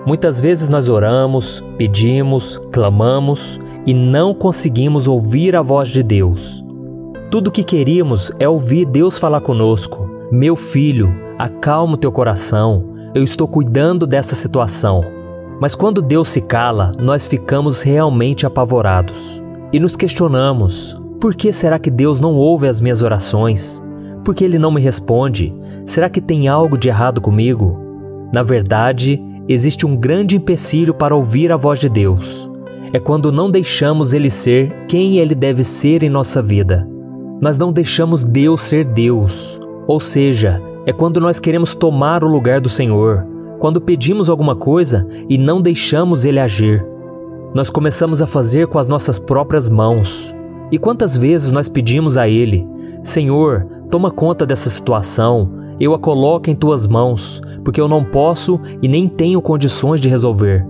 Muitas vezes nós oramos, pedimos, clamamos e não conseguimos ouvir a voz de Deus. Tudo o que queríamos é ouvir Deus falar conosco. Meu filho, acalma o teu coração, eu estou cuidando dessa situação. Mas quando Deus se cala, nós ficamos realmente apavorados. E nos questionamos, por que será que Deus não ouve as minhas orações? Por que Ele não me responde? Será que tem algo de errado comigo? Na verdade, existe um grande empecilho para ouvir a voz de Deus. É quando não deixamos Ele ser quem Ele deve ser em nossa vida. Nós não deixamos Deus ser Deus. Ou seja, é quando nós queremos tomar o lugar do Senhor, quando pedimos alguma coisa e não deixamos Ele agir. Nós começamos a fazer com as nossas próprias mãos. E quantas vezes nós pedimos a Ele, Senhor, toma conta dessa situação, eu a coloco em Tuas mãos, porque eu não posso e nem tenho condições de resolver.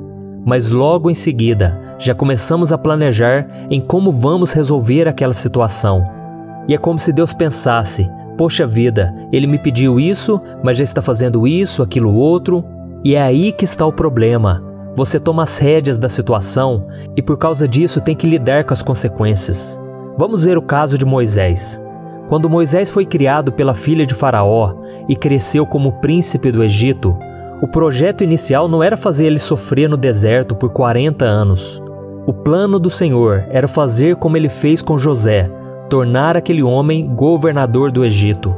Mas logo em seguida, já começamos a planejar em como vamos resolver aquela situação. E é como se Deus pensasse, poxa vida, Ele me pediu isso, mas já está fazendo isso, aquilo outro. E é aí que está o problema. Você toma as rédeas da situação e por causa disso tem que lidar com as consequências. Vamos ver o caso de Moisés. Quando Moisés foi criado pela filha de Faraó e cresceu como príncipe do Egito, o projeto inicial não era fazer ele sofrer no deserto por 40 anos. O plano do Senhor era fazer como Ele fez com José, tornar aquele homem governador do Egito.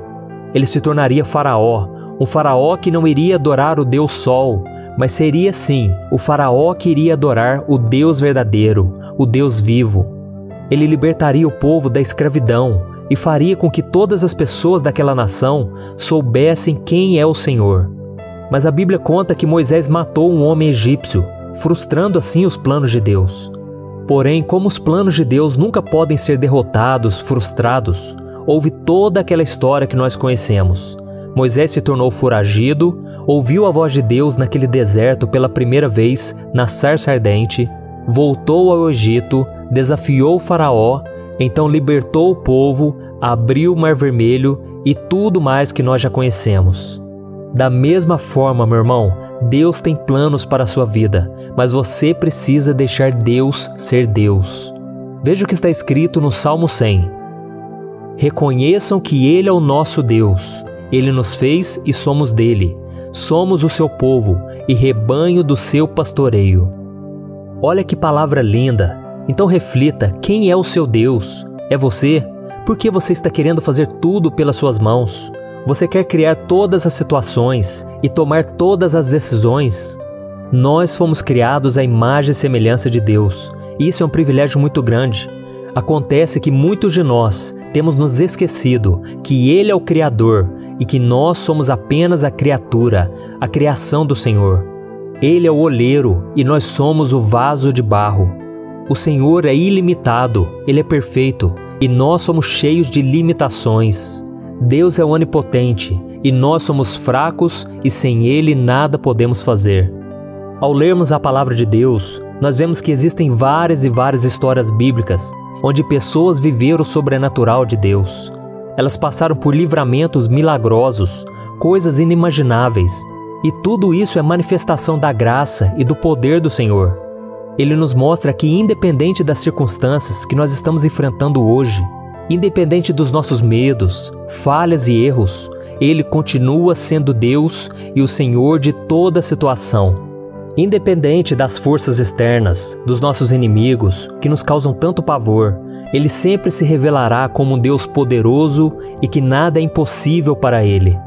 Ele se tornaria Faraó, um Faraó que não iria adorar o Deus Sol, mas seria sim o Faraó que iria adorar o Deus verdadeiro, o Deus vivo. Ele libertaria o povo da escravidão e faria com que todas as pessoas daquela nação soubessem quem é o Senhor. Mas a Bíblia conta que Moisés matou um homem egípcio, frustrando assim os planos de Deus. Porém, como os planos de Deus nunca podem ser derrotados, frustrados, houve toda aquela história que nós conhecemos. Moisés se tornou foragido, ouviu a voz de Deus naquele deserto pela primeira vez na sarça ardente, voltou ao Egito, desafiou o Faraó, então libertou o povo, abriu o Mar Vermelho e tudo mais que nós já conhecemos. Da mesma forma, meu irmão, Deus tem planos para a sua vida, mas você precisa deixar Deus ser Deus. Veja o que está escrito no Salmo 100. Reconheçam que Ele é o nosso Deus. Ele nos fez e somos dele. Somos o seu povo e rebanho do seu pastoreio. Olha que palavra linda. Então reflita, quem é o seu Deus? É você? Por que você está querendo fazer tudo pelas suas mãos? Você quer criar todas as situações e tomar todas as decisões? Nós fomos criados à imagem e semelhança de Deus. E isso é um privilégio muito grande. Acontece que muitos de nós temos nos esquecido que Ele é o Criador e que nós somos apenas a criatura, a criação do Senhor. Ele é o oleiro e nós somos o vaso de barro. O Senhor é ilimitado, Ele é perfeito e nós somos cheios de limitações. Deus é onipotente e nós somos fracos e sem Ele nada podemos fazer. Ao lermos a palavra de Deus, nós vemos que existem várias e várias histórias bíblicas onde pessoas viveram o sobrenatural de Deus. Elas passaram por livramentos milagrosos, coisas inimagináveis, e tudo isso é manifestação da graça e do poder do Senhor. Ele nos mostra que, independente das circunstâncias que nós estamos enfrentando hoje, independente dos nossos medos, falhas e erros, Ele continua sendo Deus e o Senhor de toda a situação. Independente das forças externas, dos nossos inimigos, que nos causam tanto pavor, Ele sempre se revelará como um Deus poderoso e que nada é impossível para Ele.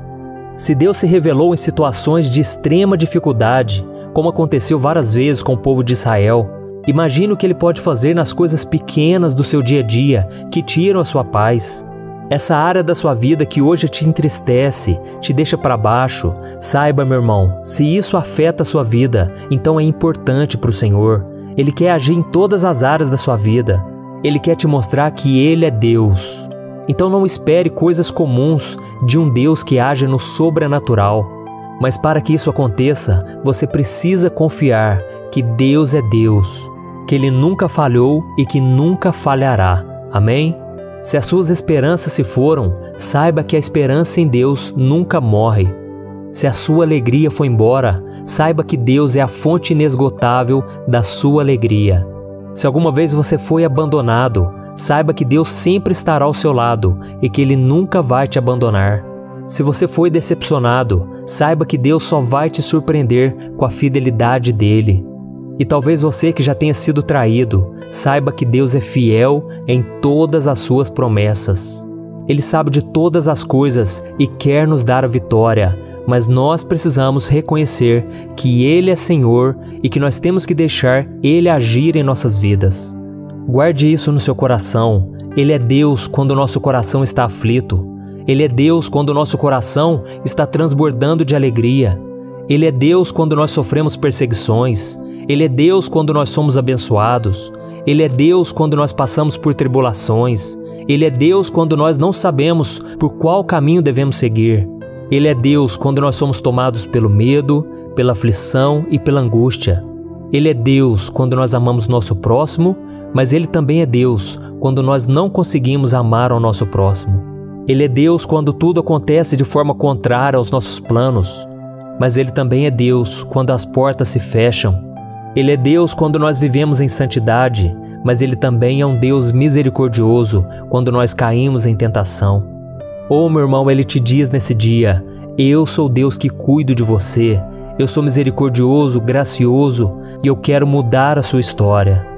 Se Deus se revelou em situações de extrema dificuldade, como aconteceu várias vezes com o povo de Israel, imagine o que Ele pode fazer nas coisas pequenas do seu dia a dia que tiram a sua paz. Essa área da sua vida que hoje te entristece, te deixa para baixo, saiba, meu irmão, se isso afeta a sua vida, então é importante para o Senhor. Ele quer agir em todas as áreas da sua vida. Ele quer te mostrar que Ele é Deus. Então não espere coisas comuns de um Deus que age no sobrenatural. Mas para que isso aconteça, você precisa confiar que Deus é Deus, que Ele nunca falhou e que nunca falhará. Amém? Se as suas esperanças se foram, saiba que a esperança em Deus nunca morre. Se a sua alegria foi embora, saiba que Deus é a fonte inesgotável da sua alegria. Se alguma vez você foi abandonado, saiba que Deus sempre estará ao seu lado e que Ele nunca vai te abandonar. Se você foi decepcionado, saiba que Deus só vai te surpreender com a fidelidade dEle. E talvez você que já tenha sido traído, saiba que Deus é fiel em todas as suas promessas. Ele sabe de todas as coisas e quer nos dar a vitória, mas nós precisamos reconhecer que Ele é Senhor e que nós temos que deixar Ele agir em nossas vidas. Guarde isso no seu coração. Ele é Deus quando o nosso coração está aflito. Ele é Deus quando o nosso coração está transbordando de alegria. Ele é Deus quando nós sofremos perseguições. Ele é Deus quando nós somos abençoados. Ele é Deus quando nós passamos por tribulações. Ele é Deus quando nós não sabemos por qual caminho devemos seguir. Ele é Deus quando nós somos tomados pelo medo, pela aflição e pela angústia. Ele é Deus quando nós amamos nosso próximo, mas Ele também é Deus quando nós não conseguimos amar ao nosso próximo. Ele é Deus quando tudo acontece de forma contrária aos nossos planos, mas Ele também é Deus quando as portas se fecham. Ele é Deus quando nós vivemos em santidade, mas Ele também é um Deus misericordioso quando nós caímos em tentação. Oh, meu irmão, Ele te diz nesse dia: eu sou Deus que cuido de você, eu sou misericordioso, gracioso e eu quero mudar a sua história.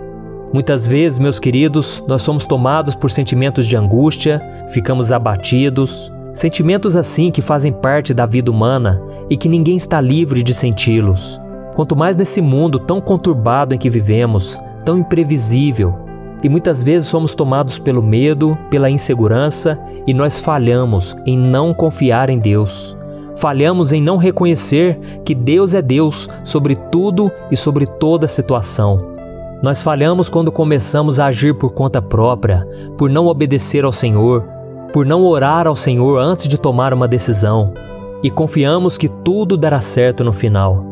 Muitas vezes, meus queridos, nós somos tomados por sentimentos de angústia, ficamos abatidos, sentimentos assim que fazem parte da vida humana e que ninguém está livre de senti-los. Quanto mais nesse mundo tão conturbado em que vivemos, tão imprevisível, e muitas vezes somos tomados pelo medo, pela insegurança e nós falhamos em não confiar em Deus. Falhamos em não reconhecer que Deus é Deus sobre tudo e sobre toda situação. Nós falhamos quando começamos a agir por conta própria, por não obedecer ao Senhor, por não orar ao Senhor antes de tomar uma decisão, e confiamos que tudo dará certo no final.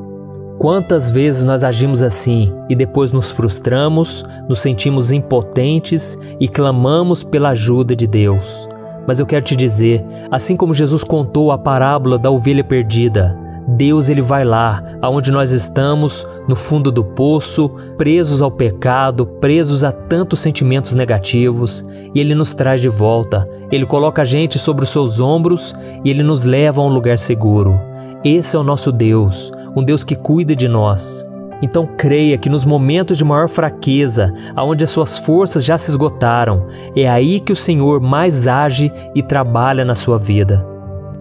Quantas vezes nós agimos assim e depois nos frustramos, nos sentimos impotentes e clamamos pela ajuda de Deus. Mas eu quero te dizer, assim como Jesus contou a parábola da ovelha perdida, Deus Ele vai lá, aonde nós estamos, no fundo do poço, presos ao pecado, presos a tantos sentimentos negativos, e Ele nos traz de volta. Ele coloca a gente sobre os seus ombros e Ele nos leva a um lugar seguro. Esse é o nosso Deus, um Deus que cuida de nós. Então creia que nos momentos de maior fraqueza, aonde as suas forças já se esgotaram, é aí que o Senhor mais age e trabalha na sua vida.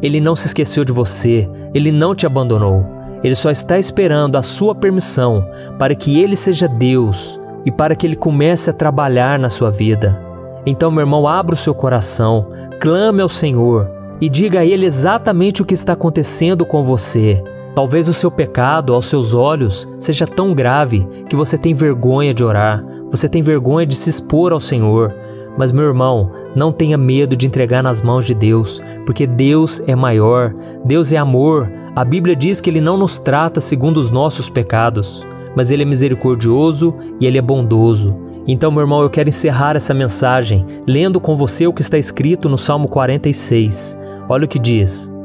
Ele não se esqueceu de você, Ele não te abandonou. Ele só está esperando a sua permissão para que Ele seja Deus e para que Ele comece a trabalhar na sua vida. Então, meu irmão, abra o seu coração, clame ao Senhor e diga a Ele exatamente o que está acontecendo com você. Talvez o seu pecado, aos seus olhos, seja tão grave que você tem vergonha de orar, você tem vergonha de se expor ao Senhor. Mas, meu irmão, não tenha medo de entregar nas mãos de Deus, porque Deus é maior, Deus é amor. A Bíblia diz que Ele não nos trata segundo os nossos pecados, mas Ele é misericordioso e Ele é bondoso. Então, meu irmão, eu quero encerrar essa mensagem lendo com você o que está escrito no Salmo 46. Olha o que diz: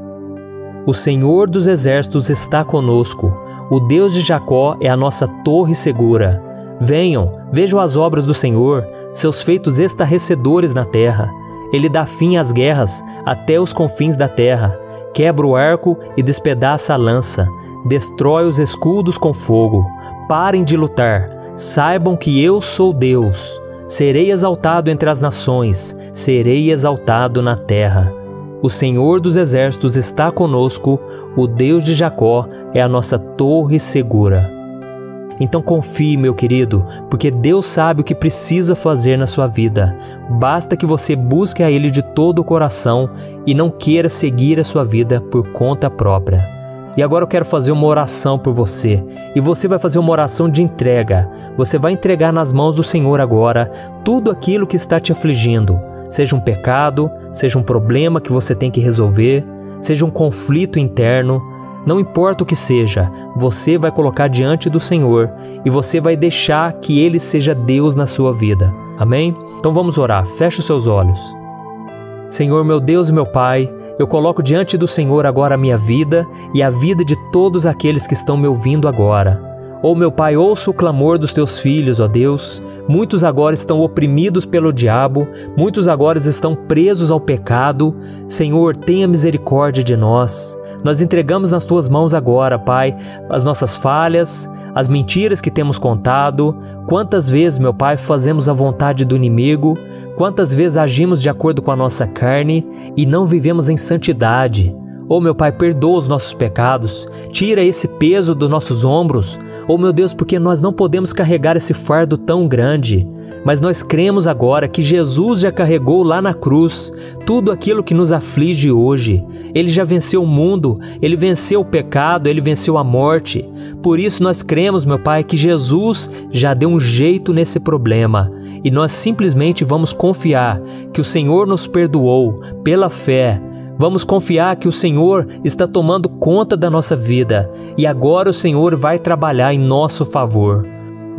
O Senhor dos exércitos está conosco, o Deus de Jacó é a nossa torre segura. Venham, vejam as obras do Senhor, seus feitos estarrecedores na terra. Ele dá fim às guerras até os confins da terra, quebra o arco e despedaça a lança, destrói os escudos com fogo. Parem de lutar, saibam que eu sou Deus. Serei exaltado entre as nações, serei exaltado na terra. O Senhor dos exércitos está conosco, o Deus de Jacó é a nossa torre segura. Então confie, meu querido, porque Deus sabe o que precisa fazer na sua vida. Basta que você busque a Ele de todo o coração e não queira seguir a sua vida por conta própria. E agora eu quero fazer uma oração por você. E você vai fazer uma oração de entrega. Você vai entregar nas mãos do Senhor agora tudo aquilo que está te afligindo. Seja um pecado, seja um problema que você tem que resolver, seja um conflito interno. Não importa o que seja, você vai colocar diante do Senhor e você vai deixar que Ele seja Deus na sua vida. Amém? Então vamos orar. Feche os seus olhos. Senhor, meu Deus e meu Pai, Eu coloco diante do Senhor agora a minha vida e a vida de todos aqueles que estão me ouvindo agora. Oh, meu Pai, ouça o clamor dos teus filhos, ó Deus. Muitos agora estão oprimidos pelo diabo, muitos agora estão presos ao pecado. Senhor, tenha misericórdia de nós. Nós entregamos nas tuas mãos agora, Pai, as nossas falhas, as mentiras que temos contado. Quantas vezes, meu Pai, fazemos a vontade do inimigo, quantas vezes agimos de acordo com a nossa carne e não vivemos em santidade. Oh, meu Pai, perdoa os nossos pecados, tira esse peso dos nossos ombros. Oh, meu Deus, porque nós não podemos carregar esse fardo tão grande. Mas nós cremos agora que Jesus já carregou lá na cruz tudo aquilo que nos aflige hoje. Ele já venceu o mundo, Ele venceu o pecado, Ele venceu a morte. Por isso nós cremos, meu Pai, que Jesus já deu um jeito nesse problema. E nós simplesmente vamos confiar que o Senhor nos perdoou pela fé. Vamos confiar que o Senhor está tomando conta da nossa vida e agora o Senhor vai trabalhar em nosso favor.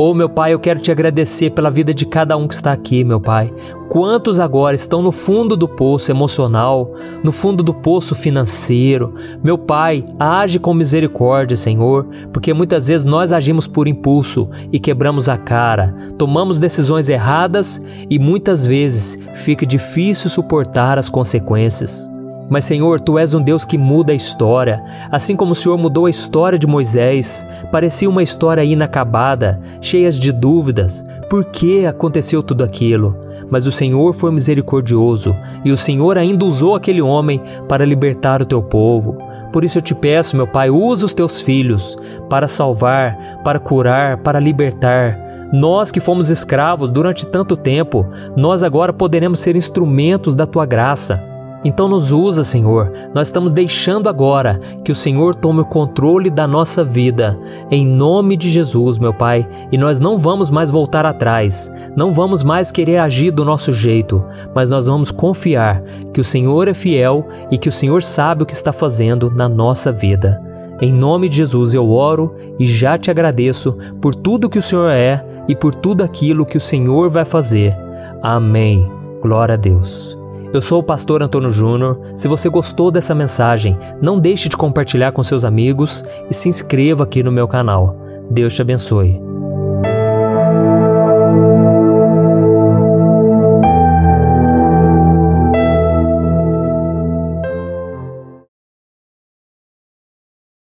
Oh, meu Pai, eu quero te agradecer pela vida de cada um que está aqui, meu Pai. Quantos agora estão no fundo do poço emocional, no fundo do poço financeiro? Meu Pai, age com misericórdia, Senhor, porque muitas vezes nós agimos por impulso e quebramos a cara, tomamos decisões erradas e muitas vezes fica difícil suportar as consequências. Mas, Senhor, Tu és um Deus que muda a história. Assim como o Senhor mudou a história de Moisés, parecia uma história inacabada, cheia de dúvidas. Por que aconteceu tudo aquilo? Mas o Senhor foi misericordioso e o Senhor ainda usou aquele homem para libertar o Teu povo. Por isso eu te peço, meu Pai, usa os Teus filhos para salvar, para curar, para libertar. Nós que fomos escravos durante tanto tempo, nós agora poderemos ser instrumentos da Tua graça. Então nos usa, Senhor. Nós estamos deixando agora que o Senhor tome o controle da nossa vida, em nome de Jesus, meu Pai. E nós não vamos mais voltar atrás, não vamos mais querer agir do nosso jeito, mas nós vamos confiar que o Senhor é fiel e que o Senhor sabe o que está fazendo na nossa vida. Em nome de Jesus eu oro e já te agradeço por tudo que o Senhor é e por tudo aquilo que o Senhor vai fazer. Amém. Glória a Deus. Eu sou o pastor Antônio Júnior. Se você gostou dessa mensagem, não deixe de compartilhar com seus amigos e se inscreva aqui no meu canal. Deus te abençoe.